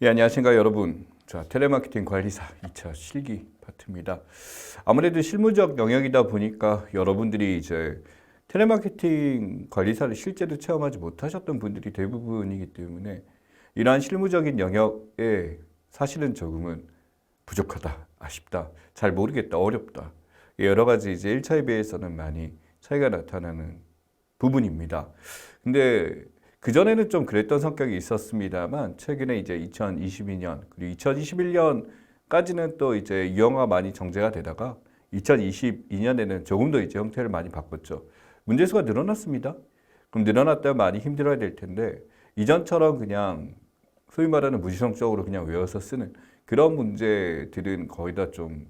예, 안녕하십니까 여러분. 자, 텔레마케팅 관리사 2차 실기 파트입니다. 아무래도 실무적 영역이다 보니까 여러분들이 이제 텔레마케팅 관리사를 실제로 체험하지 못하셨던 분들이 대부분이기 때문에 이러한 실무적인 영역에 사실은 적응은 부족하다, 아쉽다, 잘 모르겠다, 어렵다. 여러 가지 이제 1차에 비해서는 많이 차이가 나타나는 부분입니다. 근데 그전에는 좀 그랬던 성격이 있었습니다만 최근에 이제 2022년 그리고 2021년까지는 또 이제 유형화 많이 정제가 되다가 2022년에는 조금 더 이제 형태를 많이 바꿨죠. 문제수가 늘어났습니다. 그럼 늘어났다면 많이 힘들어야 될 텐데 이전처럼 그냥 소위 말하는 무지성적으로 그냥 외워서 쓰는 그런 문제들은 거의 다 좀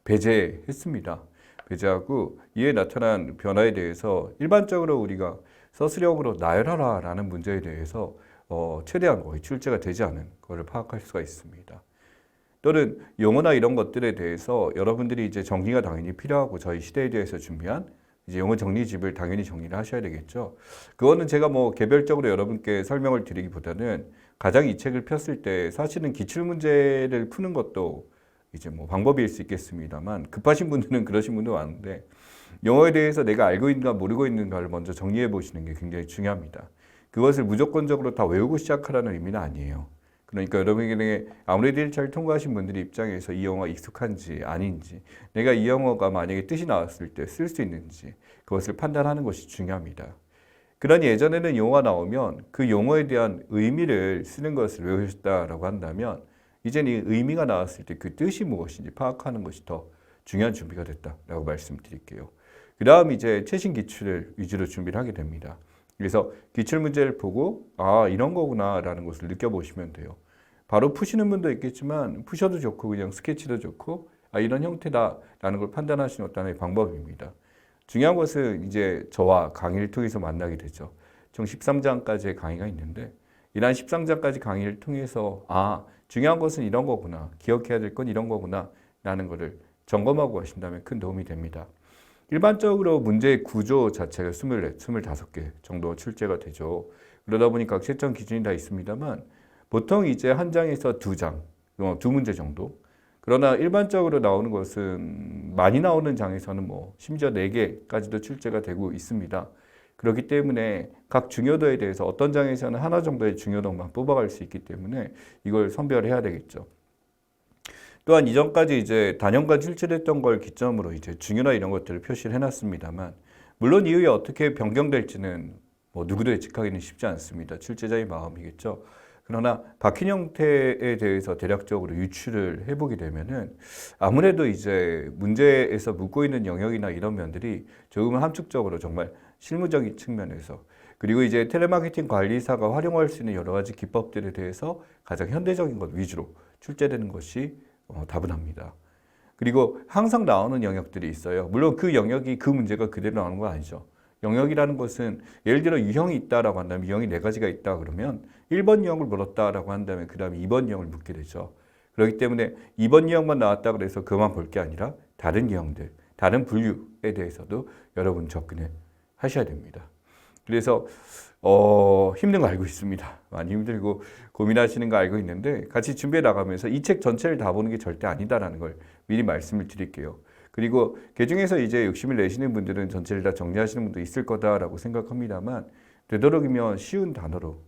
배제했습니다. 배제하고 이에 나타난 변화에 대해서 일반적으로 우리가 서술형으로 나열하라 라는 문제에 대해서 최대한 거의 출제가 되지 않은 것을 파악할 수가 있습니다. 또는 용어나 이런 것들에 대해서 여러분들이 이제 정리가 당연히 필요하고 저희 시대에 대해서 준비한 이제 용어 정리집을 당연히 정리를 하셔야 되겠죠. 그거는 제가 뭐 개별적으로 여러분께 설명을 드리기보다는 가장 이 책을 폈을 때 사실은 기출문제를 푸는 것도 이제 뭐 방법일 수 있겠습니다만 급하신 분들은 그러신 분도 많은데 영어에 대해서 내가 알고 있는가 모르고 있는가를 먼저 정리해 보시는 게 굉장히 중요합니다. 그것을 무조건적으로 다 외우고 시작하라는 의미는 아니에요. 그러니까 여러분에게 아무래도 1차를 통과하신 분들의 입장에서 이 영어가 익숙한지 아닌지 내가 이 영어가 만약에 뜻이 나왔을 때 쓸 수 있는지 그것을 판단하는 것이 중요합니다. 그러니 예전에는 용어가 나오면 그 용어에 대한 의미를 쓰는 것을 외우셨다라고 한다면 이제는 이 의미가 나왔을 때 그 뜻이 무엇인지 파악하는 것이 더 중요한 준비가 됐다라고 말씀드릴게요. 그 다음 이제 최신 기출을 위주로 준비를 하게 됩니다. 그래서 기출 문제를 보고 아 이런 거구나라는 것을 느껴보시면 돼요. 바로 푸시는 분도 있겠지만 푸셔도 좋고 그냥 스케치도 좋고 아 이런 형태다라는 걸 판단하시는 어떤 방법입니다. 중요한 것은 이제 저와 강의를 통해서 만나게 되죠. 총 13장까지의 강의가 있는데 이러한 13장까지 강의를 통해서 아 중요한 것은 이런 거구나 기억해야 될 건 이런 거구나 라는 것을 점검하고 가신다면 큰 도움이 됩니다. 일반적으로 문제의 구조 자체가 24, 25개 정도 출제가 되죠. 그러다 보니 각 채점 기준이 다 있습니다만 보통 이제 한 장에서 두 장, 두 문제 정도. 그러나 일반적으로 나오는 것은 많이 나오는 장에서는 뭐 심지어 4개까지도 출제가 되고 있습니다. 그렇기 때문에 각 중요도에 대해서 어떤 장에서는 하나 정도의 중요도만 뽑아갈 수 있기 때문에 이걸 선별해야 되겠죠. 또한 이전까지 이제 단연간 출제됐던 걸 기점으로 이제 중요나 이런 것들을 표시를 해놨습니다만 물론 이후에 어떻게 변경될지는 뭐 누구도 예측하기는 쉽지 않습니다. 출제자의 마음이겠죠. 그러나 박힌 형태에 대해서 대략적으로 유추를 해보게 되면은 아무래도 이제 문제에서 묻고 있는 영역이나 이런 면들이 조금은 함축적으로 정말 실무적인 측면에서 그리고 이제 텔레마케팅 관리사가 활용할 수 있는 여러 가지 기법들에 대해서 가장 현대적인 것 위주로 출제되는 것이 다분합니다. 그리고 항상 나오는 영역들이 있어요. 물론 그 영역이 그 문제가 그대로 나오는 건 아니죠. 영역이라는 것은 예를 들어 유형이 있다라고 한다면 유형이 4가지가 있다 그러면 1번 유형을 물었다라고 한다면 그 다음에 2번 유형을 묻게 되죠. 그렇기 때문에 2번 유형만 나왔다 그래서 그만 볼 게 아니라 다른 유형들, 다른 분류에 대해서도 여러분 접근을 하셔야 됩니다. 그래서 힘든 거 알고 있습니다. 많이 힘들고 고민하시는 거 알고 있는데 같이 준비해 나가면서 이 책 전체를 다 보는 게 절대 아니다라는 걸 미리 말씀을 드릴게요. 그리고 그중에서 이제 욕심을 내시는 분들은 전체를 다 정리하시는 분도 있을 거다라고 생각합니다만 되도록이면 쉬운 단어로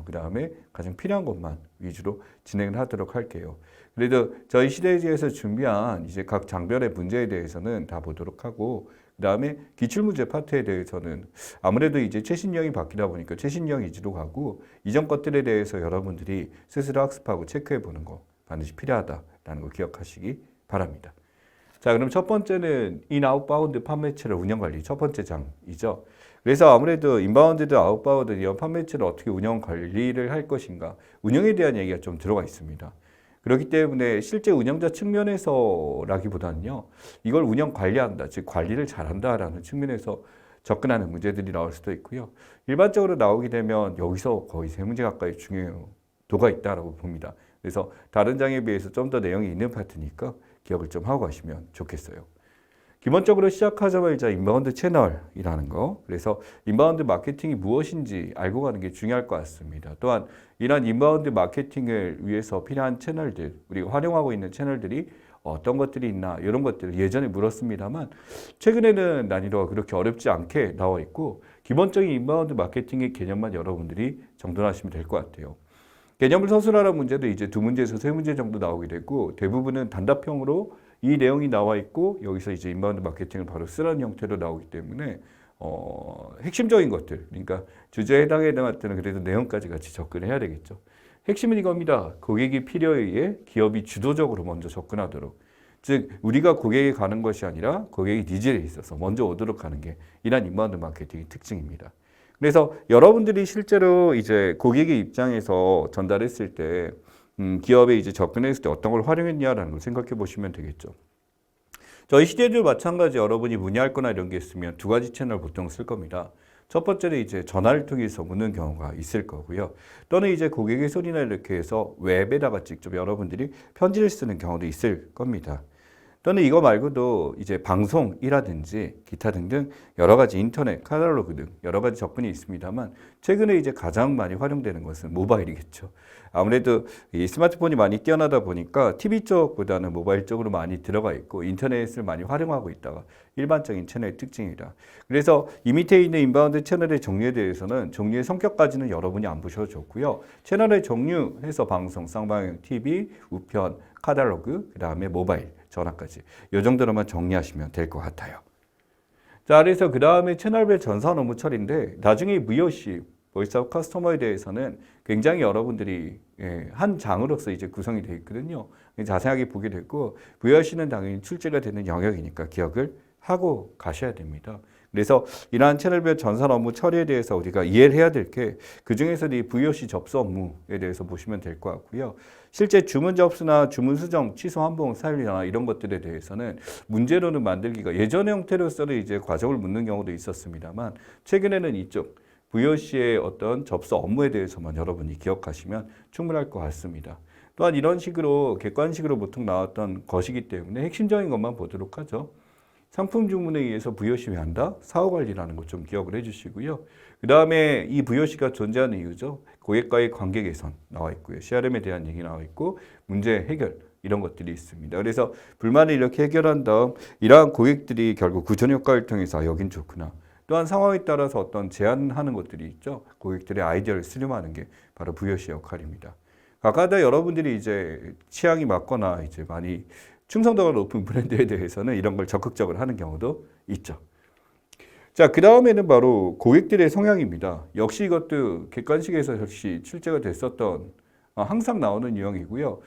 그 다음에 가장 필요한 것만 위주로 진행을 하도록 할게요. 그래도 저희 시대지에서 준비한 이제 각 장별의 문제에 대해서는 다 보도록 하고 그 다음에 기출문제 파트에 대해서는 아무래도 이제 최신형이 바뀌다 보니까 최신형 위주로 가고 이전 것들에 대해서 여러분들이 스스로 학습하고 체크해 보는 거 반드시 필요하다라는 거 기억하시기 바랍니다. 자, 그럼 첫 번째는 인아웃바운드 판매체를 운영관리 첫 번째 장이죠. 그래서 아무래도 인바운드든 아웃바운드 이런 판매체를 어떻게 운영 관리를 할 것인가 운영에 대한 얘기가 좀 들어가 있습니다. 그렇기 때문에 실제 운영자 측면에서라기보다는요. 이걸 운영 관리한다, 즉 관리를 잘한다라는 측면에서 접근하는 문제들이 나올 수도 있고요. 일반적으로 나오게 되면 여기서 거의 3문제 가까이 중요도가 있다고 봅니다. 그래서 다른 장에 비해서 좀 더 내용이 있는 파트니까 기억을 좀 하고 가시면 좋겠어요. 기본적으로 시작하자마자 인바운드 채널이라는 거. 그래서 인바운드 마케팅이 무엇인지 알고 가는 게 중요할 것 같습니다. 또한 이러한 인바운드 마케팅을 위해서 필요한 채널들, 우리가 활용하고 있는 채널들이 어떤 것들이 있나 이런 것들을 예전에 물었습니다만 최근에는 난이도가 그렇게 어렵지 않게 나와 있고 기본적인 인바운드 마케팅의 개념만 여러분들이 정돈하시면 될 것 같아요. 개념을 서술하라는 문제도 이제 2문제에서 3문제 정도 나오게 되고 대부분은 단답형으로 이 내용이 나와 있고 여기서 이제 인바운드 마케팅을 바로 쓰라는 형태로 나오기 때문에 핵심적인 것들, 그러니까 주제에 해당하는 것들은 그래도 내용까지 같이 접근해야 되겠죠. 핵심은 이겁니다. 고객이 필요에 의해 기업이 주도적으로 먼저 접근하도록. 즉 우리가 고객에 가는 것이 아니라 고객의 니즈에 있어서 먼저 오도록 하는 게 이러한 인바운드 마케팅의 특징입니다. 그래서 여러분들이 실제로 이제 고객의 입장에서 전달했을 때 기업에 이제 접근했을 때 어떤 걸 활용했냐라는 걸 생각해 보시면 되겠죠. 저희 시대도 마찬가지 여러분이 문의할 거나 이런 게 있으면 2가지 채널 보통 쓸 겁니다. 첫 번째는 이제 전화를 통해서 묻는 경우가 있을 거고요. 또는 이제 고객의 소리나 이렇게 해서 웹에다가 직접 여러분들이 편지를 쓰는 경우도 있을 겁니다. 또는 이거 말고도 이제 방송이라든지 기타 등등 여러 가지 인터넷, 카탈로그 등 여러 가지 접근이 있습니다만 최근에 이제 가장 많이 활용되는 것은 모바일이겠죠. 아무래도 이 스마트폰이 많이 뛰어나다 보니까 TV 쪽보다는 모바일 쪽으로 많이 들어가 있고 인터넷을 많이 활용하고 있다가 일반적인 채널의 특징이다. 그래서 이 밑에 있는 인바운드 채널의 종류에 대해서는 종류의 성격까지는 여러분이 안 보셔도 좋고요. 채널의 종류해서 방송, 쌍방향, TV, 우편, 카탈로그, 그 다음에 모바일, 전화까지 이 정도로만 정리하시면 될 것 같아요. 자, 그래서 그 다음에 채널별 전산 업무 처리인데 나중에 VOC, 보이스 오브 커스터머에 대해서는 굉장히 여러분들이 한 장으로서 이제 구성이 되어 있거든요. 자세하게 보게 됐고 VOC는 당연히 출제가 되는 영역이니까 기억을 하고 가셔야 됩니다. 그래서 이러한 채널별 전산 업무 처리에 대해서 우리가 이해를 해야 될 게 그중에서도 이 VOC 접수 업무에 대해서 보시면 될 것 같고요. 실제 주문 접수나 주문 수정, 취소, 환봉, 사유나 이런 것들에 대해서는 문제로는 만들기가 예전의 형태로서는 이제 과정을 묻는 경우도 있었습니다만 최근에는 이쪽 VOC의 어떤 접수 업무에 대해서만 여러분이 기억하시면 충분할 것 같습니다. 또한 이런 식으로 객관식으로 보통 나왔던 것이기 때문에 핵심적인 것만 보도록 하죠. 상품 주문에 의해서 VOC 왜 한다? 사후 관리라는 것 좀 기억을 해주시고요. 그 다음에 이 VOC가 존재하는 이유죠. 고객과의 관계 개선 나와 있고요. CRM에 대한 얘기 나와 있고 문제 해결 이런 것들이 있습니다. 그래서 불만을 이렇게 해결한 다음 이러한 고객들이 결국 구전 효과를 통해서 여긴 좋구나. 또한 상황에 따라서 어떤 제안하는 것들이 있죠. 고객들의 아이디어를 수렴하는 게 바로 VOC 역할입니다. 각각 여러분들이 이제 취향이 맞거나 이제 많이 충성도가 높은 브랜드에 대해서는 이런 걸 적극적으로 하는 경우도 있죠. 자, 그 다음에는 바로 고객들의 성향입니다. 역시 이것도 객관식에서 역시 출제가 됐었던 항상 나오는 유형이고요.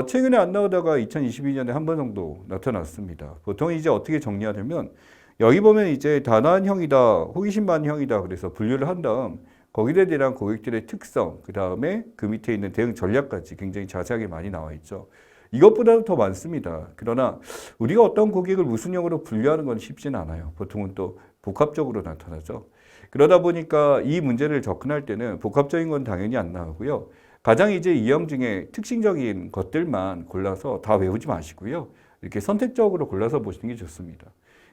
최근에 안 나오다가 2022년에 한 번 정도 나타났습니다. 보통 이제 어떻게 정리하냐면 여기 보면 이제 단호한형이다, 호기심 많은형이다 그래서 분류를 한 다음 거기에 대한 고객들의 특성, 그 다음에 그 밑에 있는 대응 전략까지 굉장히 자세하게 많이 나와 있죠. 이것보다도 더 많습니다. 그러나 우리가 어떤 고객을 무슨 형으로 분류하는 건 쉽지는 않아요. 보통은 또 복합적으로 나타나죠. 그러다 보니까 이 문제를 접근할 때는 복합적인 건 당연히 안 나오고요. 가장 이제 이 형 중에 특징적인 것들만 골라서 다 외우지 마시고요. 이렇게 선택적으로 골라서 보시는 게 좋습니다.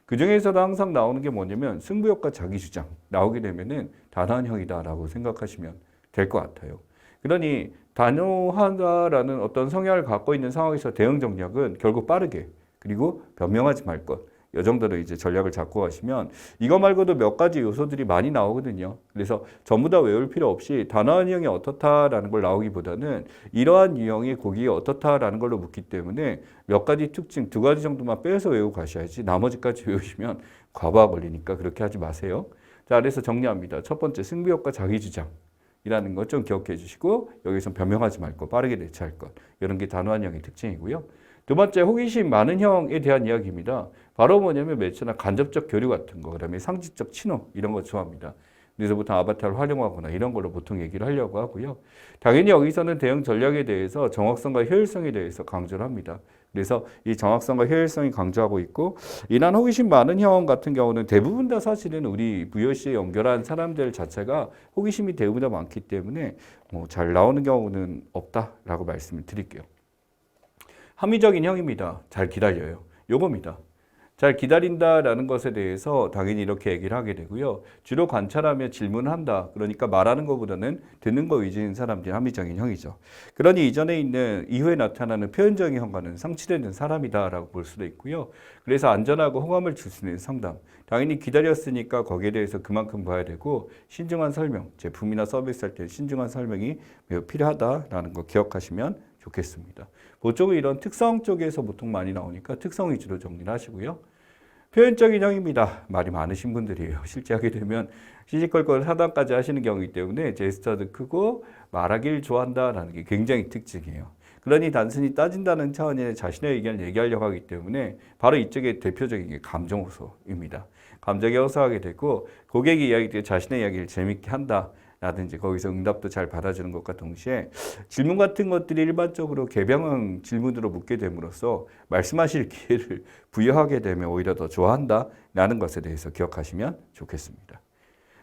그 중에서도 항상 나오는 게 뭐냐면 승부욕과 자기주장 나오게 되면은 단호한형이다라고 생각하시면 될 것 같아요. 그러니 단호하다라는 어떤 성향을 갖고 있는 상황에서 대응 전략은 결국 빠르게 그리고 변명하지 말 것. 이 정도로 이제 전략을 잡고 가시면 이거 말고도 몇 가지 요소들이 많이 나오거든요. 그래서 전부 다 외울 필요 없이 단호한 유형이 어떻다라는 걸 나오기보다는 이러한 유형의 고객이 어떻다라는 걸로 묻기 때문에 몇 가지 특징 2가지 정도만 빼서 외우고 가셔야지 나머지까지 외우시면 과부하 걸리니까 그렇게 하지 마세요. 자, 그래서 정리합니다. 첫 번째 승부욕과 자기주장. 이라는 것 좀 기억해 주시고 여기서 변명하지 말 것, 빠르게 대처할 것 이런 게 단호한 형의 특징이고요. 두 번째 호기심 많은 형에 대한 이야기입니다. 바로 뭐냐면 매체나 간접적 교류 같은 거, 그다음에 상징적 친호 이런 거 좋아합니다. 그래서부터 아바타를 활용하거나 이런 걸로 보통 얘기를 하려고 하고요. 당연히 여기서는 대응 전략에 대해서 정확성과 효율성에 대해서 강조를 합니다. 그래서 이 정확성과 효율성이 강조하고 있고 이러한 호기심 많은 형 같은 경우는 대부분 다 사실은 우리 VOC에 연결한 사람들 자체가 호기심이 대부분 다 많기 때문에 잘 나오는 경우는 없다라고 말씀을 드릴게요. 합리적인 형입니다. 잘 기다려요. 요겁니다. 잘 기다린다라는 것에 대해서 당연히 이렇게 얘기를 하게 되고요. 주로 관찰하며 질문한다. 그러니까 말하는 것보다는 듣는 거 위주인 사람들이 합리적인 형이죠. 그러니 이후에 나타나는 표현적인 형과는 상치되는 사람이다라고 볼 수도 있고요. 그래서 안전하고 호감을 줄 수 있는 상담. 당연히 기다렸으니까 거기에 대해서 그만큼 봐야 되고 신중한 설명, 제품이나 서비스 할 때 신중한 설명이 매우 필요하다라는 거 기억하시면 좋겠습니다. 보통은 이런 특성 쪽에서 보통 많이 나오니까 특성 위주로 정리를 하시고요. 표현적인 형입니다. 말이 많으신 분들이에요. 실제 하게 되면 시시콜콜 사담까지 하시는 경우이기 때문에 제스처도 크고 말하기를 좋아한다라는 게 굉장히 특징이에요. 그러니 단순히 따진다는 차원의 자신의 의견을 얘기하려고 하기 때문에 바로 이쪽에 대표적인 게 감정 호소입니다. 감정에 호소하게 되고 고객이 이야기할 때 자신의 이야기를 재밌게 한다. 라든지 거기서 응답도 잘 받아주는 것과 동시에 질문 같은 것들이 일반적으로 개방형 질문으로 묻게 됨으로써 말씀하실 기회를 부여하게 되면 오히려 더 좋아한다라는 것에 대해서 기억하시면 좋겠습니다.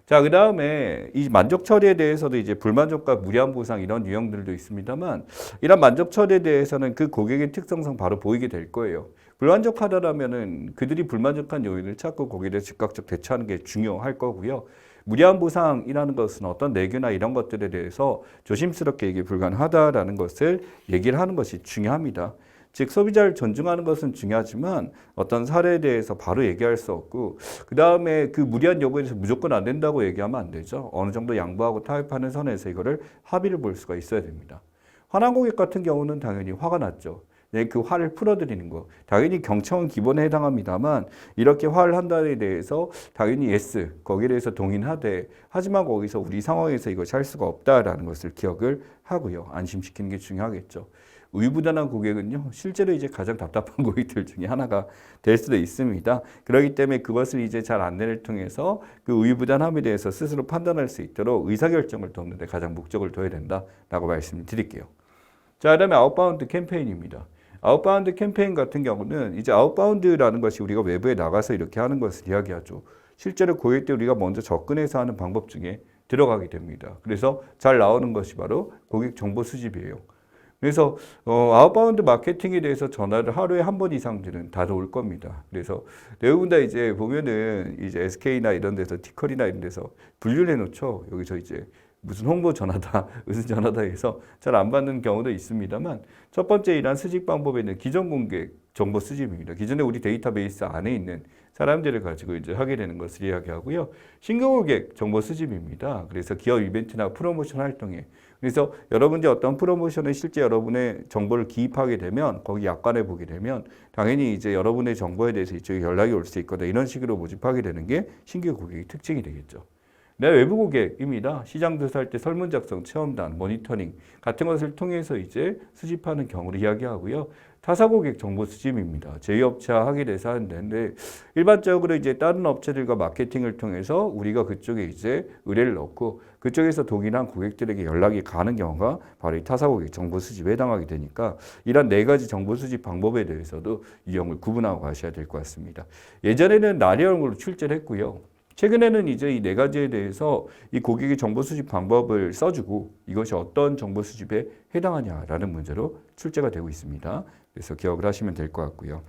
자, 그 다음에 이 만족 처리에 대해서도 이제 불만족과 무리한 보상 이런 유형들도 있습니다만 이런 만족 처리에 대해서는 그 고객의 특성상 바로 보이게 될 거예요. 불만족하다라면은 그들이 불만족한 요인을 찾고 거기에 대해 즉각적 대처하는 게 중요할 거고요. 무리한 보상이라는 것은 어떤 내규나 이런 것들에 대해서 조심스럽게 얘기 불가능하다라는 것을 얘기를 하는 것이 중요합니다. 즉 소비자를 존중하는 것은 중요하지만 어떤 사례에 대해서 바로 얘기할 수 없고 그 다음에 그 무리한 요구에 대해서 무조건 안 된다고 얘기하면 안 되죠. 어느 정도 양보하고 타협하는 선에서 이거를 합의를 볼 수가 있어야 됩니다. 화난 고객 같은 경우는 당연히 화가 났죠. 네, 그 화를 풀어드리는 거. 당연히 경청은 기본에 해당합니다만 이렇게 화를 한다에 대해서 당연히 yes, 거기에 대해서 동의하되 하지만 거기서 우리 상황에서 이것이 할 수가 없다라는 것을 기억을 하고요. 안심시키는 게 중요하겠죠. 우유부단한 고객은요, 실제로 이제 가장 답답한 고객들 중에 하나가 될 수도 있습니다. 그렇기 때문에 그것을 이제 잘 안내를 통해서 그 우유부단함에 대해서 스스로 판단할 수 있도록 의사결정을 돕는 데 가장 목적을 둬야 된다라고 말씀을 드릴게요. 자, 그다음에 아웃바운드 캠페인입니다. 아웃바운드 캠페인 같은 경우는 이제 아웃바운드라는 것이 우리가 외부에 나가서 이렇게 하는 것을 이야기하죠. 실제로 고객들 우리가 먼저 접근해서 하는 방법 중에 들어가게 됩니다. 그래서 잘 나오는 것이 바로 고객 정보 수집이에요. 그래서 아웃바운드 마케팅에 대해서 전화를 하루에 한 번 이상들은 다 올 겁니다. 그래서 대부분 다 이제 보면은 이제 SK나 이런 데서 티컬이나 이런 데서 분류를 해놓죠. 여기서 이제 무슨 홍보 전화다, 무슨 전화다 해서 잘 안 받는 경우도 있습니다만 첫 번째 이러한 수집 방법에는 기존 고객 정보 수집입니다. 기존에 우리 데이터베이스 안에 있는 사람들을 가지고 이제 하게 되는 것을 이야기하고요. 신규 고객 정보 수집입니다. 그래서 기업 이벤트나 프로모션 활동에 그래서 여러분들이 어떤 프로모션에 실제 여러분의 정보를 기입하게 되면 거기 약관에 보게 되면 당연히 이제 여러분의 정보에 대해서 이쪽에 연락이 올 수 있거든 이런 식으로 모집하게 되는 게 신규 고객의 특징이 되겠죠. 내 외부 고객입니다. 시장 조사할 때 설문 작성, 체험단, 모니터링 같은 것을 통해서 이제 수집하는 경우를 이야기하고요. 타사 고객 정보 수집입니다. 제휴업체와 하게 돼서 하는데 일반적으로 이제 다른 업체들과 마케팅을 통해서 우리가 그쪽에 이제 의뢰를 넣고 그쪽에서 동일한 고객들에게 연락이 가는 경우가 바로 이 타사 고객 정보 수집에 해당하게 되니까 이런 네 가지 정보 수집 방법에 대해서도 유형을 구분하고 가셔야 될 것 같습니다. 예전에는 나리형으로 출제를 했고요. 최근에는 이제 이 네 가지에 대해서 이 고객의 정보 수집 방법을 써주고 이것이 어떤 정보 수집에 해당하냐라는 문제로 출제가 되고 있습니다. 그래서 기억을 하시면 될 것 같고요.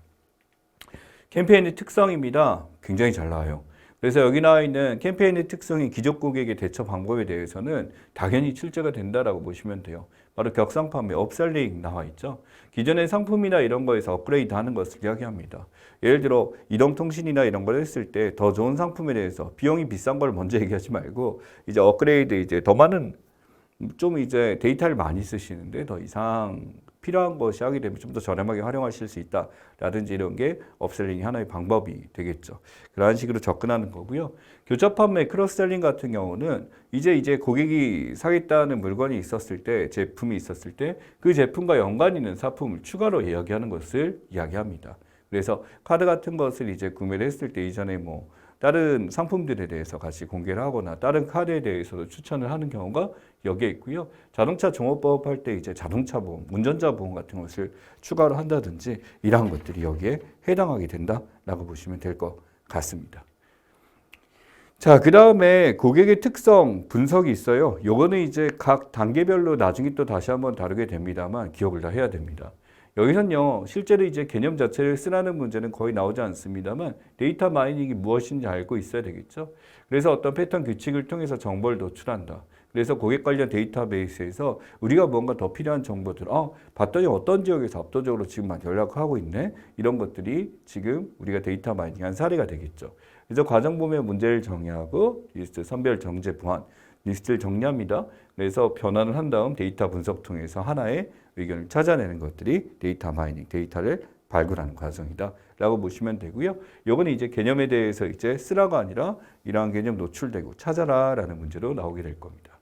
캠페인의 특성입니다. 굉장히 잘 나와요. 그래서 여기 나와 있는 캠페인의 특성인 기존 고객의 대처 방법에 대해서는 당연히 출제가 된다라고 보시면 돼요. 바로 격상판매, 업셀링 나와 있죠. 기존의 상품이나 이런 거에서 업그레이드 하는 것을 이야기합니다. 예를 들어 이동통신이나 이런 걸 했을 때 더 좋은 상품에 대해서 비용이 비싼 걸 먼저 얘기하지 말고 이제 업그레이드 이제 더 많은 좀 이제 데이터를 많이 쓰시는데 더 이상 필요한 것이 하게 되면 좀 더 저렴하게 활용하실 수 있다라든지 이런 게 업셀링이 하나의 방법이 되겠죠. 그런 식으로 접근하는 거고요. 교차 판매, 크로스셀링 같은 경우는 이제 고객이 사겠다는 물건이 있었을 때, 제품이 있었을 때 그 제품과 연관 있는 상품을 추가로 이야기하는 것을 이야기합니다. 그래서 카드 같은 것을 이제 구매를 했을 때 이전에 뭐 다른 상품들에 대해서 같이 공개를 하거나 다른 카드에 대해서도 추천을 하는 경우가 여기에 있고요. 자동차 종업보험 할 때 이제 자동차 보험, 운전자 보험 같은 것을 추가로 한다든지 이러한 것들이 여기에 해당하게 된다라고 보시면 될 것 같습니다. 자, 그 다음에 고객의 특성 분석이 있어요. 요거는 이제 각 단계별로 나중에 또 다시 한번 다루게 됩니다만 기억을 다 해야 됩니다. 여기선요, 실제로 이제 개념 자체를 쓰라는 문제는 거의 나오지 않습니다만 데이터 마이닝이 무엇인지 알고 있어야 되겠죠. 그래서 어떤 패턴 규칙을 통해서 정보를 노출한다. 그래서 고객 관련 데이터베이스에서 우리가 뭔가 더 필요한 정보들, 봤더니 어떤 지역에서 압도적으로 지금 연락하고 있네? 이런 것들이 지금 우리가 데이터 마이닝한 사례가 되겠죠. 그래서 과정 보면 문제를 정의하고 리스트 선별 정제 보완, 리스트를 정리합니다. 그래서 변환을 한 다음 데이터 분석 통해서 하나의 의견을 찾아내는 것들이 데이터 마이닝, 데이터를 발굴하는 과정이다 라고 보시면 되고요. 요거는 이제 개념에 대해서 이제 쓰라가 아니라 이러한 개념 노출되고 찾아라 라는 문제로 나오게 될 겁니다.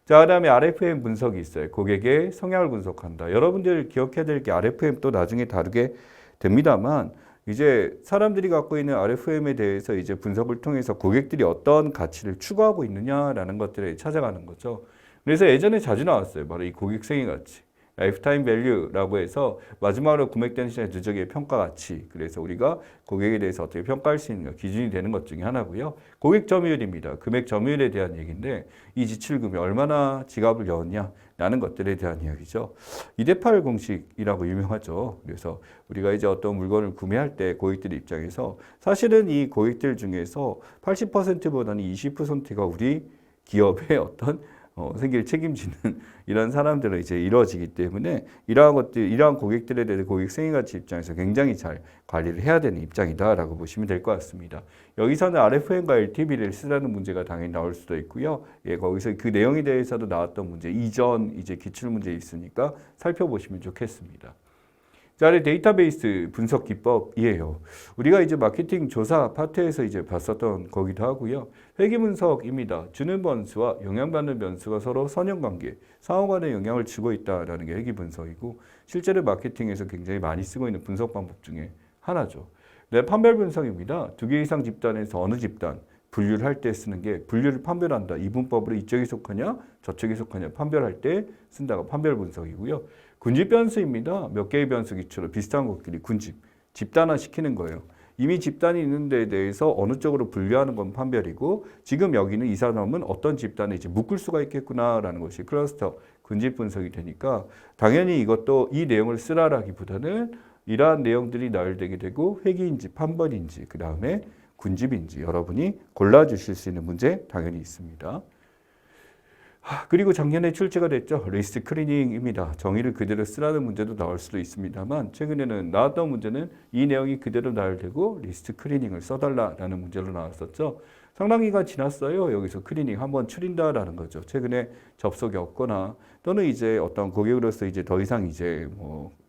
자, 그 다음에 RFM 분석이 있어요. 고객의 성향을 분석한다. 여러분들 기억해야 될 게 RFM 또 나중에 다루게 됩니다만 이제 사람들이 갖고 있는 RFM에 대해서 이제 분석을 통해서 고객들이 어떤 가치를 추구하고 있느냐라는 것들을 찾아가는 거죠. 그래서 예전에 자주 나왔어요. 바로 이 고객 생애 가치. 라이프타임 밸류라고 해서 마지막으로 구매되는 시장의 누적의 평가 가치. 그래서 우리가 고객에 대해서 어떻게 평가할 수 있는 기준이 되는 것 중에 하나고요. 고객 점유율입니다. 금액 점유율에 대한 얘기인데 이 지출금이 얼마나 지갑을 여었냐라는 것들에 대한 이야기죠. 2대8 공식이라고 유명하죠. 그래서 우리가 이제 어떤 물건을 구매할 때 고객들 입장에서 사실은 이 고객들 중에서 80%보다는 20%가 우리 기업의 어떤 생계를 책임지는 이런 사람들은 이제 이루어지기 때문에 이러한 것들, 이러한 고객들에 대해 고객 생애 가치 입장에서 굉장히 잘 관리를 해야 되는 입장이다라고 보시면 될 것 같습니다. 여기서는 RFM과 LTV를 쓰라는 문제가 당연히 나올 수도 있고요. 예, 거기서 그 내용에 대해서도 나왔던 문제, 이전 이제 기출 문제 있으니까 살펴보시면 좋겠습니다. 자, 데이터베이스 분석 기법이에요. 우리가 이제 마케팅 조사 파트에서 이제 봤었던 거기도 하고요. 회귀 분석입니다. 주는 변수와 영향받는 변수가 서로 선형관계, 상호간에 영향을 주고 있다라는 게 회귀 분석이고 실제로 마케팅에서 굉장히 많이 쓰고 있는 분석 방법 중에 하나죠. 네, 판별 분석입니다. 2개 이상 집단에서 어느 집단 분류를 할 때 쓰는 게 분류를 판별한다. 이분법으로 이쪽에 속하냐 저쪽에 속하냐 판별할 때 쓴다가 판별 분석이고요. 군집 변수입니다. 몇 개의 변수 기초로 비슷한 것끼리 군집, 집단화 시키는 거예요. 이미 집단이 있는 데에 대해서 어느 쪽으로 분류하는 건 판별이고 지금 여기는 이 사람은 어떤 집단에 이제 묶을 수가 있겠구나라는 것이 클러스터 군집 분석이 되니까 당연히 이것도 이 내용을 쓰라라기보다는 이러한 내용들이 나열되게 되고 회귀인지 판별인지 그 다음에 군집인지 여러분이 골라주실 수 있는 문제 당연히 있습니다. 그리고 작년에 출제가 됐죠. 리스트 클리닝입니다. 정의를 그대로 쓰라는 문제도 나올 수도 있습니다만 최근에는 나왔던 문제는 이 내용이 그대로 나열되고 리스트 클리닝을 써달라라는 문제로 나왔었죠. 상당 기간 지났어요. 여기서 클리닝 한번 추린다라는 거죠. 최근에 접속이 없거나 또는 이제 어떤 고객으로서 이제 더 이상 이제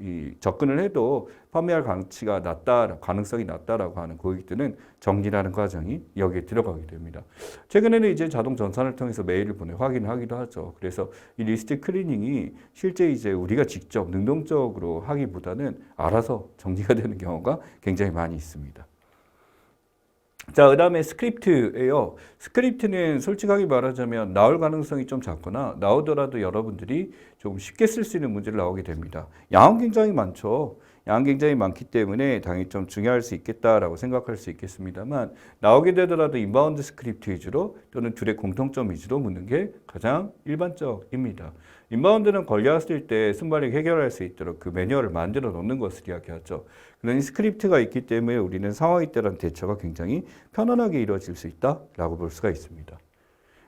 이 접근을 해도 판매할 가능성이 낮다라고 하는 고객들은 정리라는 과정이 여기에 들어가게 됩니다. 최근에는 이제 자동 전산을 통해서 메일을 보내 확인하기도 하죠. 그래서 이 리스트 클리닝이 실제 이제 우리가 직접 능동적으로 하기보다는 알아서 정리가 되는 경우가 굉장히 많이 있습니다. 자, 그 다음에 스크립트예요. 스크립트는 솔직하게 말하자면 나올 가능성이 좀 작거나 나오더라도 여러분들이 좀 쉽게 쓸 수 있는 문제를 나오게 됩니다. 양은 굉장히 많죠. 양은 굉장히 많기 때문에 당연히 좀 중요할 수 있겠다라고 생각할 수 있겠습니다만 나오게 되더라도 인바운드 스크립트 위주로 또는 둘의 공통점 위주로 묻는 게 가장 일반적입니다. 인바운드는 걸려왔을 때 순발력 해결할 수 있도록 그 매뉴얼을 만들어 놓는 것을 이야기하죠. 그러니 스크립트가 있기 때문에 우리는 상황에 따른 대처가 굉장히 편안하게 이루어질 수 있다라고 볼 수가 있습니다.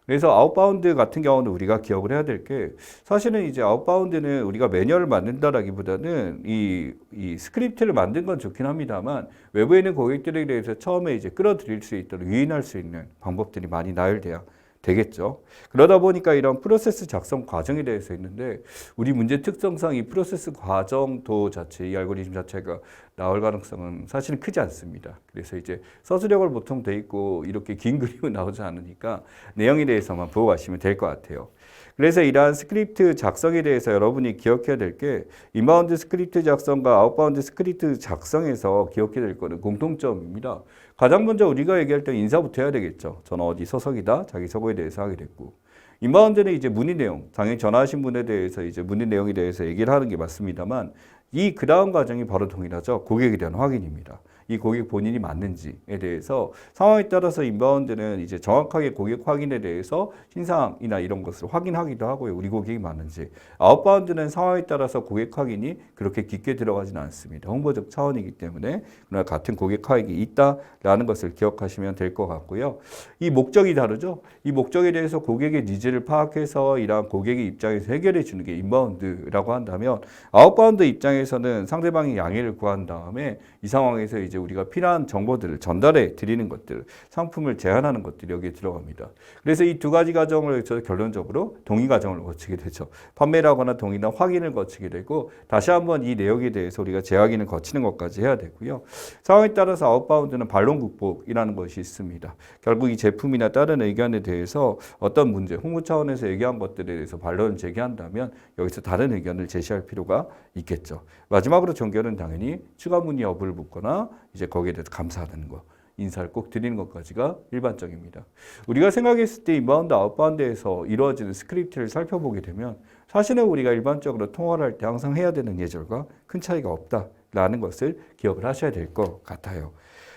그래서 아웃바운드 같은 경우는 우리가 기억을 해야 될 게 사실은 이제 아웃바운드는 우리가 매뉴얼을 만든다라기보다는 이 스크립트를 만든 건 좋긴 합니다만 외부에 있는 고객들에 대해서 처음에 이제 끌어들일 수 있도록 유인할 수 있는 방법들이 많이 나열돼야 되겠죠. 그러다 보니까 이런 프로세스 작성 과정에 대해서 있는데 우리 문제 특성상 이 프로세스 과정도 자체, 이 알고리즘 자체가 나올 가능성은 사실은 크지 않습니다. 그래서 이제 서술형을 보통 돼 있고 이렇게 긴 그림은 나오지 않으니까 내용에 대해서만 보고 가시면 될 것 같아요. 그래서 이러한 스크립트 작성에 대해서 여러분이 기억해야 될 게 인바운드 스크립트 작성과 아웃바운드 스크립트 작성에서 기억해야 될 거는 공통점입니다. 가장 먼저 우리가 얘기할 때 인사부터 해야 되겠죠. 저는 어디 소속이다. 자기 소고에 대해서 하게 됐고. 인바운드는 이제 문의 내용, 당연히 전화하신 분에 대해서 이제 문의 내용에 대해서 얘기를 하는 게 맞습니다만 이 그 다음 과정이 바로 동일하죠. 고객에 대한 확인입니다. 이 고객 본인이 맞는지에 대해서 상황에 따라서 인바운드는 이제 정확하게 고객 확인에 대해서 신상이나 이런 것을 확인하기도 하고요. 우리 고객이 맞는지. 아웃바운드는 상황에 따라서 고객 확인이 그렇게 깊게 들어가지는 않습니다. 홍보적 차원이기 때문에 그러나 같은 고객 확인이 있다라는 것을 기억하시면 될 것 같고요. 이 목적이 다르죠. 이 목적에 대해서 고객의 니즈를 파악해서 이러한 고객의 입장에서 해결해 주는 게 인바운드라고 한다면 아웃바운드 입장에서는 상대방의 양해를 구한 다음에 이 상황에서 이제 우리가 필요한 정보들을 전달해 드리는 것들, 상품을 제안하는 것들이 여기에 들어갑니다. 그래서 이 두 가지 과정을 결론적으로 동의 과정을 거치게 되죠. 판매를 하거나 동의나 확인을 거치게 되고 다시 한번 이 내역에 대해서 우리가 재확인을 거치는 것까지 해야 되고요. 상황에 따라서 아웃바운드는 반론 극복이라는 것이 있습니다. 결국 이 제품이나 다른 의견에 대해서 어떤 문제, 홍보 차원에서 얘기한 것들에 대해서 반론을 제기한다면 여기서 다른 의견을 제시할 필요가 있겠죠. 마지막으로 종결은 당연히 추가 문의 여부를 묻거나 이제 거기에 대해서 감사하는 거. 인사를 꼭 드리는 것까지가 일반적입니다. 우리가 생각했을 때 인바운드, 아웃바운드에서 이루어지는 스크립트를 살펴보게 되면 사실은 우리가 일반적으로 통화를 할 때 항상 해야 되는 예절과 큰 차이가 없다라는 것을 기억을 하셔야 될 것 같아요.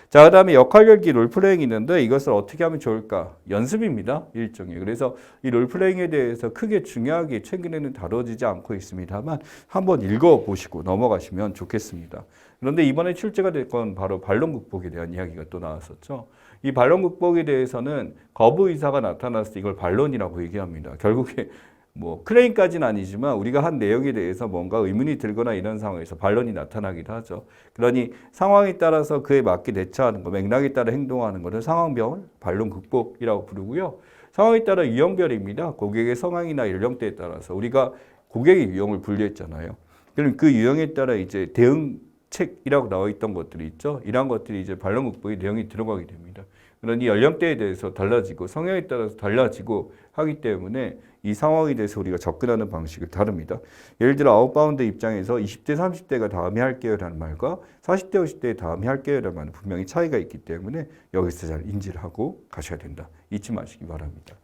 자, 그 다음에 역할 열기 롤플레잉이 있는데 이것을 어떻게 하면 좋을까? 연습입니다. 일종의. 그래서 이 롤플레잉에 대해서 크게 중요하게 최근에는 다뤄지지 않고 있습니다만 한번 읽어보시고 넘어가시면 좋겠습니다. 그런데 이번에 출제가 될 건 바로 반론 극복에 대한 이야기가 또 나왔었죠. 이 반론 극복에 대해서는 거부 의사가 나타났을 때 이걸 반론이라고 얘기합니다. 결국에 뭐 클레임까지는 아니지만 우리가 한 내용에 대해서 뭔가 의문이 들거나 이런 상황에서 반론이 나타나기도 하죠. 그러니 상황에 따라서 그에 맞게 대처하는 거, 맥락에 따라 행동하는 것을 상황별 반론 극복이라고 부르고요. 상황에 따라 유형별입니다. 고객의 성향이나 연령대에 따라서 우리가 고객의 유형을 분류했잖아요. 그럼 그 유형에 따라 이제 대응책이라고 나와 있던 것들이 있죠. 이러한 것들이 이제 반론 극복의 내용이 들어가게 됩니다. 그러니 연령대에 대해서 달라지고 성향에 따라서 달라지고 하기 때문에 이 상황에 대해서 우리가 접근하는 방식이 다릅니다. 예를 들어 아웃바운드 입장에서 20대, 30대가 다음에 할게요라는 말과 40대, 50대에 다음에 할게요라는 말은 분명히 차이가 있기 때문에 여기서 잘 인지를 하고 가셔야 된다. 잊지 마시기 바랍니다.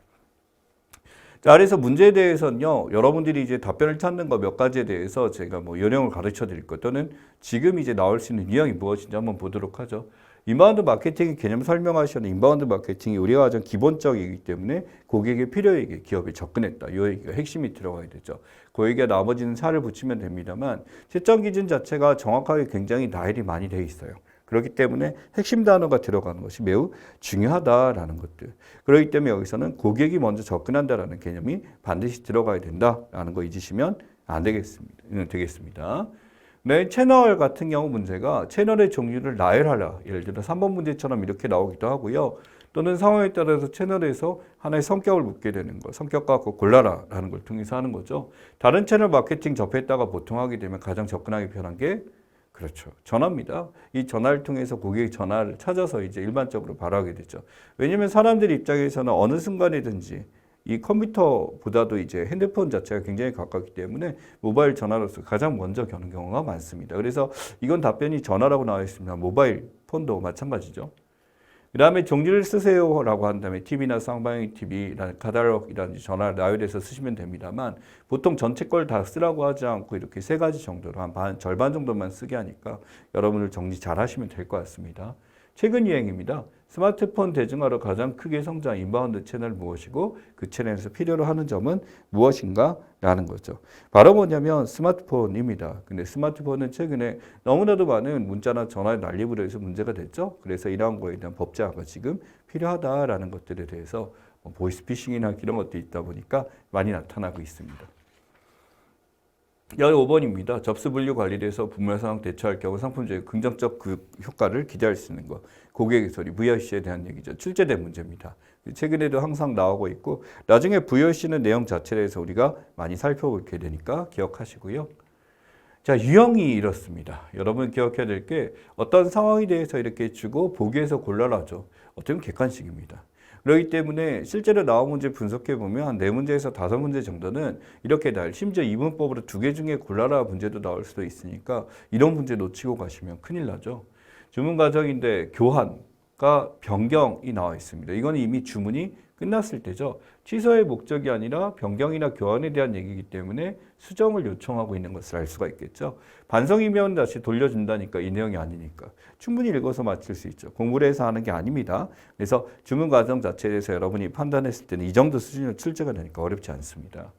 자, 그래서 문제에 대해서는요, 여러분들이 이제 답변을 찾는 거 몇 가지에 대해서 제가 뭐 요령을 가르쳐 드릴 것 또는 지금 이제 나올 수 있는 유형이 무엇인지 한번 보도록 하죠. 인바운드 마케팅의 개념 설명하시는 인바운드 마케팅이 우리가 가장 기본적이기 때문에 고객의 필요에게 기업에 접근했다. 이 얘기가 핵심이 들어가야 되죠. 그 얘기가 나머지는 살을 붙이면 됩니다만 채점 기준 자체가 정확하게 굉장히 나열이 많이 돼 있어요. 그렇기 때문에 핵심 단어가 들어가는 것이 매우 중요하다라는 것들. 그렇기 때문에 여기서는 고객이 먼저 접근한다라는 개념이 반드시 들어가야 된다라는 거 잊으시면 안 되겠습니다. 네, 채널 같은 경우 문제가 채널의 종류를 나열하라. 예를 들어 3번 문제처럼 이렇게 나오기도 하고요. 또는 상황에 따라서 채널에서 하나의 성격을 묻게 되는 거. 성격 갖고 골라라라는 걸 통해서 하는 거죠. 다른 채널 마케팅 접했다가 보통 하게 되면 가장 접근하기 편한 게 그렇죠. 전화입니다. 이 전화를 통해서 고객의 전화를 찾아서 이제 일반적으로 바라게 되죠. 왜냐하면 사람들 입장에서는 어느 순간이든지 이 컴퓨터보다도 이제 핸드폰 자체가 굉장히 가깝기 때문에 모바일 전화로서 가장 먼저 겨는 경우가 많습니다. 그래서 이건 답변이 전화라고 나와 있습니다. 모바일 폰도 마찬가지죠. 그 다음에 종류를 쓰세요라고 한 다음에 TV나 쌍방향 TV, 카탈로그이라든지 전화를 나열해서 쓰시면 됩니다만 보통 전체 걸 다 쓰라고 하지 않고 이렇게 세 가지 정도로 한 절반 정도만 쓰게 하니까 여러분들 정리 잘 하시면 될 것 같습니다. 최근 유행입니다. 스마트폰 대중화로 가장 크게 성장한 인바운드 채널 무엇이고 그 채널에서 필요로 하는 점은 무엇인가 라는 거죠. 바로 뭐냐면 스마트폰입니다. 근데 스마트폰은 최근에 너무나도 많은 문자나 전화의 난립으로 해서 문제가 됐죠. 그래서 이러한 거에 대한 법 제화가 지금 필요하다라는 것들에 대해서 보이스피싱이나 이런 것들이 있다 보니까 많이 나타나고 있습니다. 15번입니다. 접수 분류 관리에서 분묘 상황 대처할 경우 상품적인 긍정적 그 효과를 기대할 수 있는 것. 고객의 소리, VOC에 대한 얘기죠. 출제된 문제입니다. 최근에도 항상 나오고 있고 나중에 VOC는 내용 자체에 대해서 우리가 많이 살펴보게 되니까 기억하시고요. 자, 유형이 이렇습니다. 여러분 기억해야 될 게 어떤 상황에 대해서 이렇게 주고 보기에서 골라라죠. 어떻게 보면 객관식입니다. 그렇기 때문에 실제로 나온 문제 분석해 보면 한 4문제에서 5문제 정도는 이렇게 심지어 이분법으로 2개 중에 골라라 문제도 나올 수도 있으니까 이런 문제 놓치고 가시면 큰일 나죠. 주문 과정인데 교환과 변경이 나와 있습니다. 이건 이미 주문이 끝났을 때죠. 취소의 목적이 아니라 변경이나 교환에 대한 얘기이기 때문에 수정을 요청하고 있는 것을 알 수가 있겠죠. 반성이면 다시 돌려준다니까 이 내용이 아니니까 충분히 읽어서 맞출 수 있죠. 공부를 해서 하는 게 아닙니다. 그래서 주문 과정 자체에 대해서 여러분이 판단했을 때는 이 정도 수준으로 출제가 되니까 어렵지 않습니다.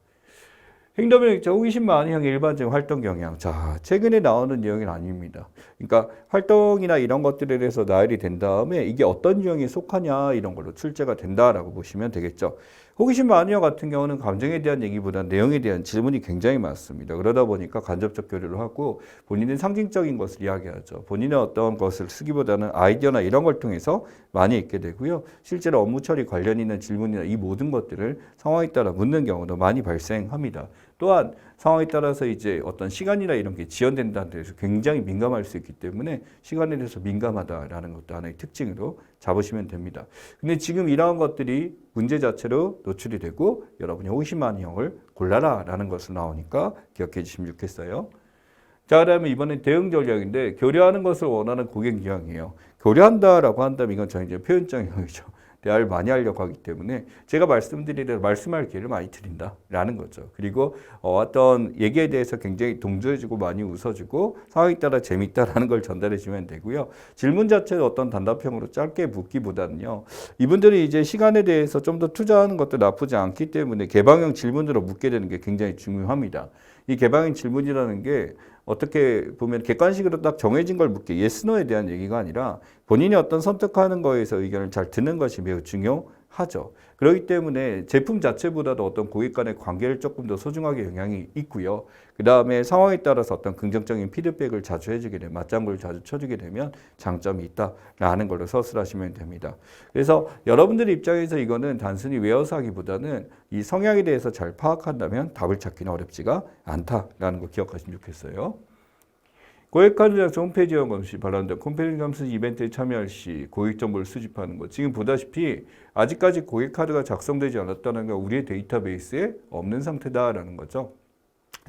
행동력 호기심 많은 형의 일반적인 활동 경향. 자, 최근에 나오는 유형은 아닙니다. 그러니까 활동이나 이런 것들에 대해서 나열이 된 다음에 이게 어떤 유형에 속하냐 이런 걸로 출제가 된다라고 보시면 되겠죠. 호기심 많은 형 같은 경우는 감정에 대한 얘기보다 내용에 대한 질문이 굉장히 많습니다. 그러다 보니까 간접적 교류를 하고 본인의 상징적인 것을 이야기하죠. 본인의 어떤 것을 쓰기보다는 아이디어나 이런 걸 통해서 많이 읽게 되고요. 실제로 업무 처리 관련 있는 질문이나 이 모든 것들을 상황에 따라 묻는 경우도 많이 발생합니다. 또한 상황에 따라서 이제 어떤 시간이나 이런 게 지연된다는 데서 굉장히 민감할 수 있기 때문에 시간에 대해서 민감하다라는 것도 하나의 특징으로 잡으시면 됩니다. 근데 지금 이러한 것들이 문제 자체로 노출이 되고 여러분이 호기심 많은 형을 골라라라는 것으로 나오니까 기억해 주시면 좋겠어요. 자, 그다음에 이번엔 대응 전략인데 교류하는 것을 원하는 고객 유형이에요. 교류한다라고 한다면 이건 저희 이제 표현적 유형이죠. 대화를 많이 하려고 하기 때문에 제가 말씀드리려 말씀할 기회를 많이 드린다라는 거죠. 그리고 어떤 얘기에 대해서 굉장히 동조해주고 많이 웃어주고 상황에 따라 재밌다라는 걸 전달해 주면 되고요. 질문 자체를 어떤 단답형으로 짧게 묻기보다는요. 이분들이 이제 시간에 대해서 좀 더 투자하는 것도 나쁘지 않기 때문에 개방형 질문으로 묻게 되는 게 굉장히 중요합니다. 이 개방형 질문이라는 게 어떻게 보면 객관식으로 딱 정해진 걸 묻게 yes, no에 대한 얘기가 아니라 본인이 어떤 선택하는 거에서 의견을 잘 듣는 것이 매우 중요하죠. 그렇기 때문에 제품 자체보다도 어떤 고객 간의 관계를 조금 더 소중하게 영향이 있고요. 그 다음에 상황에 따라서 어떤 긍정적인 피드백을 자주 해주게 되면 맞장구를 자주 쳐주게 되면 장점이 있다라는 걸로 서술하시면 됩니다. 그래서 여러분들 입장에서 이거는 단순히 외워서 하기보다는 이 성향에 대해서 잘 파악한다면 답을 찾기는 어렵지가 않다라는 거 기억하시면 좋겠어요. 고객카드 작성 홈페이지 점검 시 바란다. 홈페이지 점수 이벤트에 참여할 시 고객 정보를 수집하는 것. 지금 보다시피 아직까지 고객 카드가 작성되지 않았다는 건 우리의 데이터베이스에 없는 상태다라는 거죠.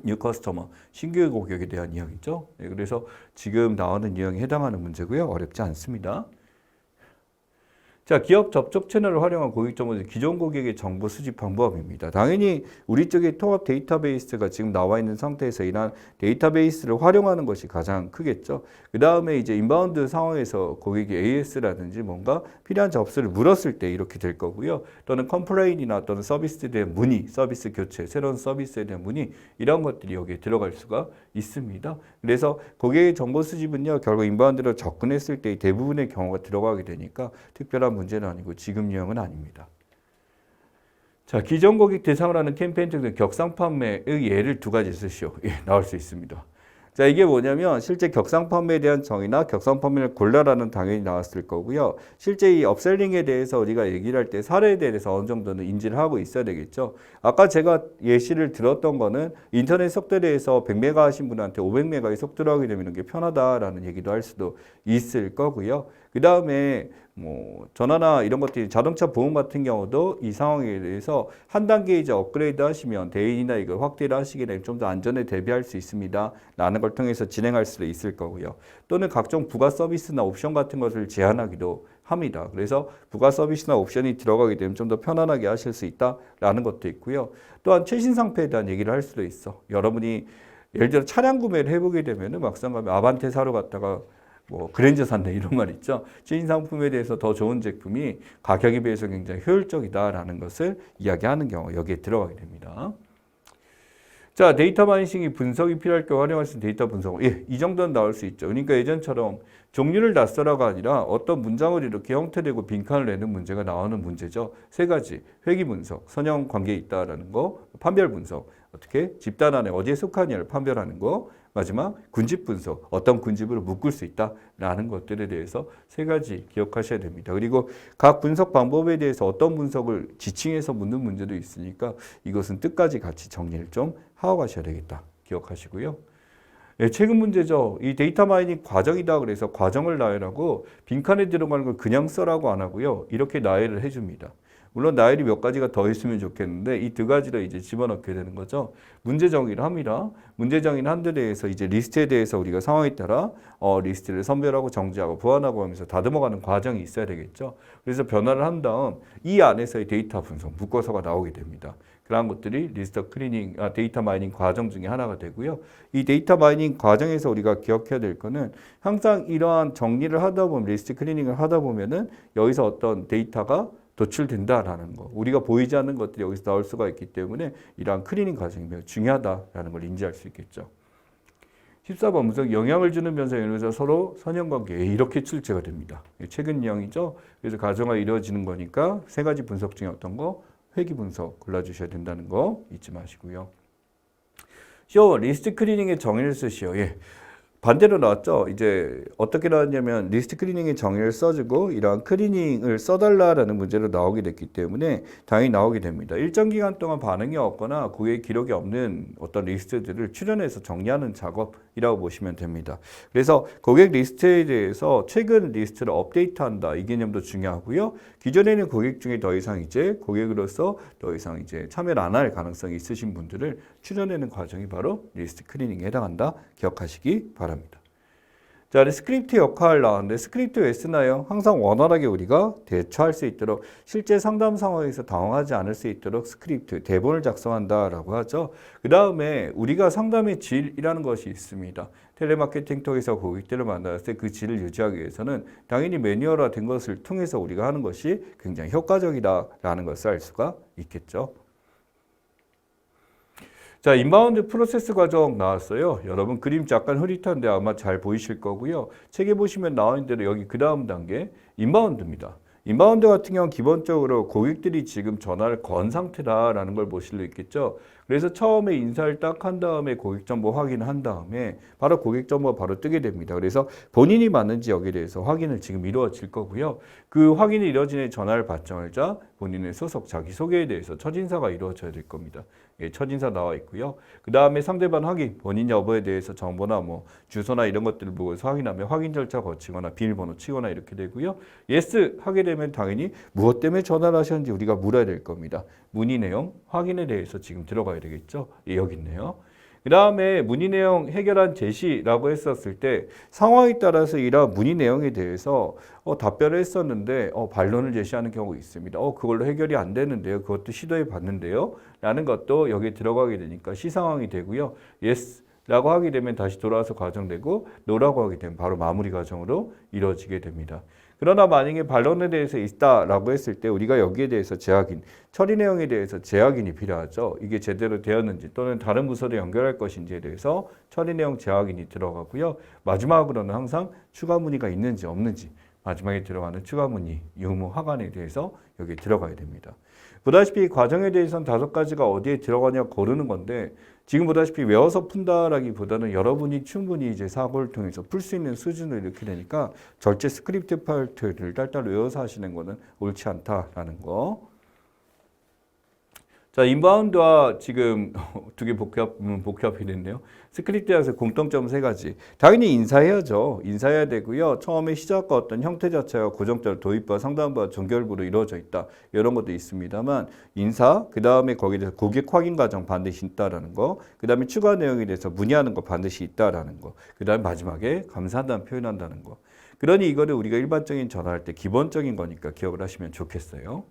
뉴 커스터머, 신규 고객에 대한 이야기죠. 네, 그래서 지금 나오는 유형에 해당하는 문제고요. 어렵지 않습니다. 자, 기업 접촉 채널을 활용한 고객 정보는 기존 고객의 정보 수집 방법입니다. 당연히 우리 쪽에 통합 데이터베이스가 지금 나와 있는 상태에서 이런 데이터베이스를 활용하는 것이 가장 크겠죠. 그 다음에 이제 인바운드 상황에서 고객이 AS라든지 뭔가 필요한 접수를 물었을 때 이렇게 될 거고요. 또는 컴플레인이나 또는 서비스에 대한 문의, 서비스 교체, 새로운 서비스에 대한 문의 이런 것들이 여기에 들어갈 수가 있습니다. 그래서 고객의 정보 수집은요, 결국 인바운드로 접근했을 때 대부분의 경우가 들어가게 되니까 특별한 문제는 아니고 지금 유형은 아닙니다. 자, 기존 고객 대상으로 하는 캠페인 등의 격상 판매의 예를 두 가지 쓰시오. 예, 나올 수 있습니다. 자, 이게 뭐냐면 실제 격상 판매에 대한 정의나 격상 판매를 골라라는 당연히 나왔을 거고요. 실제 이 업셀링에 대해서 우리가 얘기를 할 때 사례에 대해서 어느 정도는 인지를 하고 있어야 되겠죠. 아까 제가 예시를 들었던 거는 인터넷 속도에 대해서 100메가 하신 분한테 500메가의 속도로 하게 되면 이게 편하다라는 얘기도 할 수도 있을 거고요. 그 다음에 뭐 전화나 이런 것들이 자동차 보험 같은 경우도 이 상황에 대해서 한 단계 이제 업그레이드 하시면 대인이나 이걸 확대를 하시게 되면 좀 더 안전에 대비할 수 있습니다. 라는 걸 통해서 진행할 수도 있을 거고요. 또는 각종 부가 서비스나 옵션 같은 것을 제한하기도 합니다. 그래서 부가 서비스나 옵션이 들어가게 되면 좀 더 편안하게 하실 수 있다라는 것도 있고요. 또한 최신 상표에 대한 얘기를 할 수도 있어. 여러분이 예를 들어 차량 구매를 해보게 되면은 막상 가면 아반떼 사러 갔다가 뭐 그랜저 샀네 이런 말 있죠. 최신 상품에 대해서 더 좋은 제품이 가격에 비해서 굉장히 효율적이다라는 것을 이야기하는 경우 여기에 들어가게 됩니다. 자, 데이터 마이닝이 분석이 필요할 경우 활용할 수 있는 데이터 분석. 예, 이 정도는 나올 수 있죠. 그러니까 예전처럼 종류를 다 써라가 아니라 어떤 문장을 이렇게 형태되고 빈칸을 내는 문제가 나오는 문제죠. 세 가지. 회귀 분석, 선형 관계에 있다라는 거, 판별 분석, 어떻게 집단 안에 어디에 속하냐를 판별하는 거, 마지막 군집 분석, 어떤 군집으로 묶을 수 있다라는 것들에 대해서 세 가지 기억하셔야 됩니다. 그리고 각 분석 방법에 대해서 어떤 분석을 지칭해서 묻는 문제도 있으니까 이것은 뜻까지 같이 정리를 좀 하고 가셔야 되겠다. 기억하시고요. 네, 최근 문제죠. 이 데이터 마이닝 과정이다 그래서 과정을 나열하고 빈칸에 들어가는 걸 그냥 써라고 안 하고요. 이렇게 나열을 해줍니다. 물론 나열이 몇 가지가 더 있으면 좋겠는데 이 두 가지를 이제 집어넣게 되는 거죠. 문제 정의를 합니다. 문제 정의는 한 데 대해서 이제 리스트에 대해서 우리가 상황에 따라 리스트를 선별하고 정지하고 보완하고 하면서 다듬어가는 과정이 있어야 되겠죠. 그래서 변화를 한 다음 이 안에서의 데이터 분석, 묶어서가 나오게 됩니다. 그런 것들이 리스트 클리닝, 데이터 마이닝 과정 중에 하나가 되고요. 이 데이터 마이닝 과정에서 우리가 기억해야 될 거는 항상 이러한 정리를 하다 보면, 리스트 클리닝을 하다 보면은 여기서 어떤 데이터가 도출된다라는 거. 우리가 보이지 않는 것들이 여기서 나올 수가 있기 때문에 이러한 클리닝 과정이 매우 중요하다라는 걸 인지할 수 있겠죠. 14번 분석, 영향을 주는 변수 연료자 서로 선형관계 이렇게 출제가 됩니다. 최근 유형이죠. 그래서 가정화 이루어지는 거니까 세 가지 분석 중에 어떤 거? 회귀 분석 골라주셔야 된다는 거 잊지 마시고요. 쇼 리스트 클리닝의 정의를 쓰시오. 예. 반대로 나왔죠. 이제 어떻게 나왔냐면 리스트 클리닝의 정의를 써주고 이러한 클리닝을 써달라라는 문제로 나오게 됐기 때문에 당연히 나오게 됩니다. 일정 기간 동안 반응이 없거나 고객 기록이 없는 어떤 리스트들을 추려내서 정리하는 작업이라고 보시면 됩니다. 그래서 고객 리스트에 대해서 최근 리스트를 업데이트한다 이 개념도 중요하고요. 기존에는 고객 중에 더 이상 이제 고객으로서 더 이상 이제 참여를 안 할 가능성이 있으신 분들을 추려내는 과정이 바로 리스트 클리닝에 해당한다. 기억하시기 바랍니다. 자, 스크립트 역할 나왔는데 스크립트 왜 쓰나요? 항상 원활하게 우리가 대처할 수 있도록 실제 상담 상황에서 당황하지 않을 수 있도록 스크립트, 대본을 작성한다라고 하죠. 그 다음에 우리가 상담의 질이라는 것이 있습니다. 텔레마케팅 통해서 고객들을 만났을 때 그 질을 유지하기 위해서는 당연히 매뉴얼화된 것을 통해서 우리가 하는 것이 굉장히 효과적이다라는 것을 알 수가 있겠죠. 자, 인바운드 프로세스 과정 나왔어요. 여러분 그림 약간 흐릿한데 아마 잘 보이실 거고요. 책에 보시면 나와 있는 대로 여기 그 다음 단계 인바운드입니다. 인바운드 같은 경우는 기본적으로 고객들이 지금 전화를 건 상태다라는 걸 보실 수 있겠죠. 그래서 처음에 인사를 딱 한 다음에 고객 정보 확인을 한 다음에 바로 고객 정보가 바로 뜨게 됩니다. 그래서 본인이 맞는지 여기에 대해서 확인을 지금 이루어질 거고요. 그 확인이 이루어지는 전화를 받자마자 본인의 소속 자기소개에 대해서 첫인사가 이루어져야 될 겁니다. 예, 첫인사 나와 있고요. 그 다음에 상대방 확인, 본인 여부에 대해서 정보나 뭐 주소나 이런 것들을 보고서 확인하면 확인 절차 거치거나 비밀번호 치거나 이렇게 되고요. 예스 하게 되면 당연히 무엇 때문에 전화를 하셨는지 우리가 물어야 될 겁니다. 문의 내용 확인에 대해서 지금 들어가야 되겠죠. 예, 여기 있네요. 그 다음에 문의 내용 해결한 제시라고 했었을 때 상황에 따라서 이러한 문의 내용에 대해서 답변을 했었는데 반론을 제시하는 경우가 있습니다. 그걸로 해결이 안 되는데요. 그것도 시도해 봤는데요. 라는 것도 여기에 들어가게 되니까 시상황이 되고요. yes 라고 하게 되면 다시 돌아와서 과정되고 no라고 하게 되면 바로 마무리 과정으로 이루어지게 됩니다. 그러나 만약에 반론에 대해서 있다라고 했을 때 우리가 여기에 대해서 재확인, 처리 내용에 대해서 재확인이 필요하죠. 이게 제대로 되었는지 또는 다른 부서로 연결할 것인지에 대해서 처리 내용 재확인이 들어가고요. 마지막으로는 항상 추가 문의가 있는지 없는지 마지막에 들어가는 추가 문의, 유무, 하관에 대해서 여기에 들어가야 됩니다. 보다시피 과정에 대해서는 5가지가 어디에 들어가냐 고르는 건데 지금 보다시피 외워서 푼다라기보다는 여러분이 충분히 이제 사고를 통해서 풀 수 있는 수준을 이렇게 되니까 절제 스크립트 파트를 딸딸 외워서 하시는 거는 옳지 않다라는 거. 자, 인바운드와 지금 두 개 복합이 됐네요. 스크립트에서 공통점 3가지. 당연히 인사해야죠. 인사해야 되고요. 처음에 시작과 어떤 형태 자체가 고정적으로 도입과 상담과 종결부로 이루어져 있다. 이런 것도 있습니다만 인사, 그 다음에 거기에 대해서 고객 확인 과정 반드시 있다라는 거, 그 다음에 추가 내용에 대해서 문의하는 거 반드시 있다라는 거, 그 다음에 마지막에 감사한다는 표현한다는 거. 그러니 이거는 우리가 일반적인 전화할 때 기본적인 거니까 기억을 하시면 좋겠어요.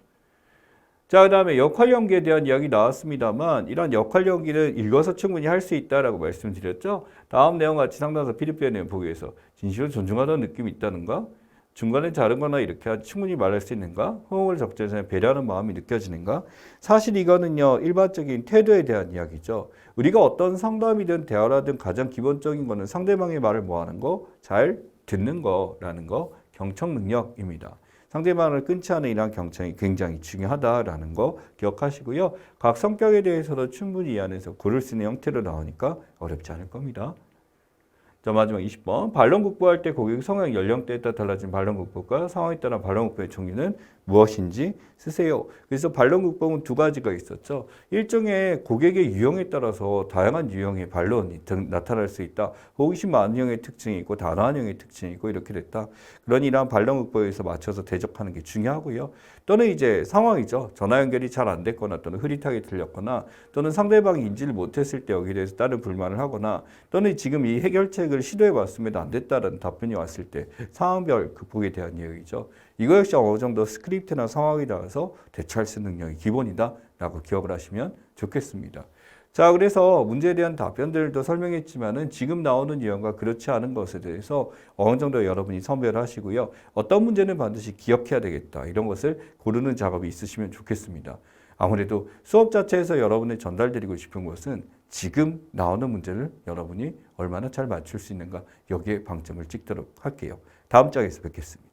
자, 그 다음에 역할 연기에 대한 이야기 나왔습니다만 이런 역할 연기는 읽어서 충분히 할 수 있다라고 말씀드렸죠. 다음 내용 같이 상담사 피드백 내용 보기 위해서 진실을 존중하다는 느낌이 있다는가? 중간에 자르거나 이렇게 충분히 말할 수 있는가? 호응을 적절히 배려하는 마음이 느껴지는가? 사실 이거는요. 일반적인 태도에 대한 이야기죠. 우리가 어떤 상담이든 대화라든 가장 기본적인 거는 상대방의 말을 뭐하는 거? 잘 듣는 거라는 거. 경청 능력입니다. 상대방을 끊지 않는 이러한 경청이 굉장히 중요하다라는 거 기억하시고요. 각 성격에 대해서도 충분히 이 안에서 고를 수 있는 형태로 나오니까 어렵지 않을 겁니다. 자, 마지막 20번. 반론 국부할 때 고객 성향 연령대에 따라 달라진 반론 국부가 상황에 따라 반론 국부의 종류는 무엇인지 쓰세요. 그래서 반론 국법은 두 가지가 있었죠. 일종의 고객의 유형에 따라서 다양한 유형의 반론이 나타날 수 있다. 호기심 많은형의 특징이 있고 단호한형의 특징이 있고 이렇게 됐다. 그런 이러한 반론 국법에서 맞춰서 대적하는 게 중요하고요. 또는 이제 상황이죠. 전화 연결이 잘 안 됐거나 또는 흐릿하게 들렸거나 또는 상대방이 인지를 못했을 때 여기에 대해서 다른 불만을 하거나 또는 지금 이 해결책을 시도해 봤음에도 안 됐다는 답변이 왔을 때 상황별 극복에 대한 이야기죠. 이거 역시 어느 정도 스크립트나 상황에 따라서 대처할 수 있는 능력이 기본이다 라고 기억을 하시면 좋겠습니다. 자, 그래서 문제에 대한 답변들도 설명했지만은 지금 나오는 유형과 그렇지 않은 것에 대해서 어느 정도 여러분이 선별하시고요. 어떤 문제는 반드시 기억해야 되겠다. 이런 것을 고르는 작업이 있으시면 좋겠습니다. 아무래도 수업 자체에서 여러분이 전달드리고 싶은 것은 지금 나오는 문제를 여러분이 얼마나 잘 맞출 수 있는가 여기에 방점을 찍도록 할게요. 다음 장에서 뵙겠습니다.